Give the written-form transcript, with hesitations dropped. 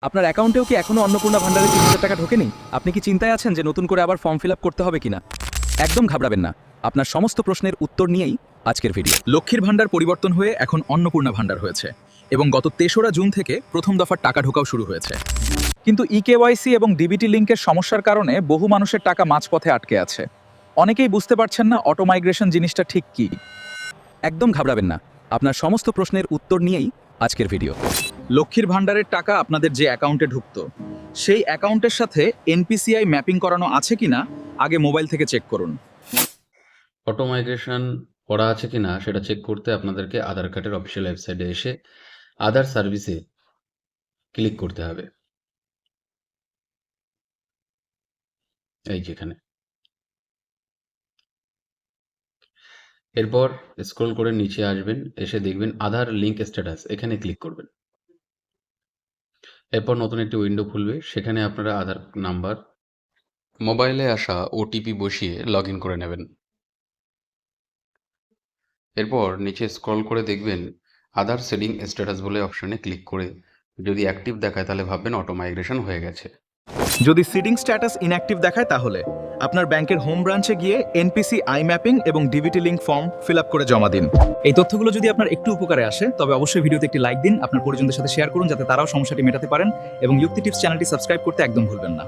আপনার অ্যাকাউন্টেও কি এখনো অন্নপূর্ণা ভান্ডারে ৩০০০ টাকা ঢোকেনি? আপনি কি চিন্তায় আছেন যে নতুন করে আবার ফর্ম ফিল আপ করতে হবে কিনা? একদম ঘাবড়াবেন না। আপনার সমস্ত প্রশ্নের উত্তর নিয়েই আজকের ভিডিও। লক্ষ্মীর ভান্ডার পরিবর্তন হয়ে এখন অন্নপূর্ণা ভান্ডার হয়েছে এবং গত ৩রা জুন থেকে প্রথম দফার টাকা ঢোকাও শুরু হয়েছে। কিন্তু ইকেওয়াইসি এবং ডিবিটি লিঙ্কের সমস্যার কারণে বহু মানুষের টাকা মাঝপথে আটকে আছে। অনেকেই বুঝতে পারছেন না অটো মাইগ্রেশন জিনিসটা ঠিক কি। একদম ঘাবড়াবেন না। আপনার সমস্ত প্রশ্নের উত্তর নিয়েই আজকের ভিডিও। লক্ষ্মীর ভান্ডারের টাকা আপনাদের যে অ্যাকাউন্টে ঢুকতো সেই অ্যাকাউন্টের সাথে এনপিসিআই ম্যাপিং করানো আছে কিনা আগে মোবাইল থেকে চেক করুন। অটো মাইগ্রেশন করা আছে কিনা সেটা চেক করতে আপনাদেরকে আধার কার্ডের অফিসিয়াল ওয়েবসাইটে এসে আধার সার্ভিসে ক্লিক করতে হবে। এই যেখানে, এরপর স্ক্রল করে নিচে আসবেন, এসে দেখবেন আধার লিঙ্ক স্ট্যাটাস, এখানে ক্লিক করবেন। এরপর নতুন একটি উইন্ডো খুলবে, সেখানে আপনারা আধার নাম্বার, মোবাইলে আসা ওটিপি বসিয়ে লগ ইন করে নেবেন। এরপর নিচে স্ক্রল করে দেখবেন আধার সেটিং স্ট্যাটাস বলে অপশনে ক্লিক করে যদি অ্যাক্টিভ দেখায় তাহলে ভাববেন অটো মাইগ্রেশন হয়ে গেছে। যদি সিডিং স্ট্যাটাস ইনঅ্যাক্টিভ দেখায় তাহলে আপনার ব্যাংকের হোম ব্রাঞ্চে গিয়ে এনপিসি আই ম্যাপিং এবং DBT link form fill up করে জমা দিন। এই তথ্যগুলো যদি আপনার একটু উপকারে আসে তবে অবশ্যই ভিডিওতে একটি লাইক দিন, আপনার পরিজনদের সাথে শেয়ার করুন যাতে তারাও সমস্যাটি মেটাতে পারেন, এবং যুক্তি টিপস চ্যানেলটি সাবস্ক্রাইব করতে একদম ভুলবেন না।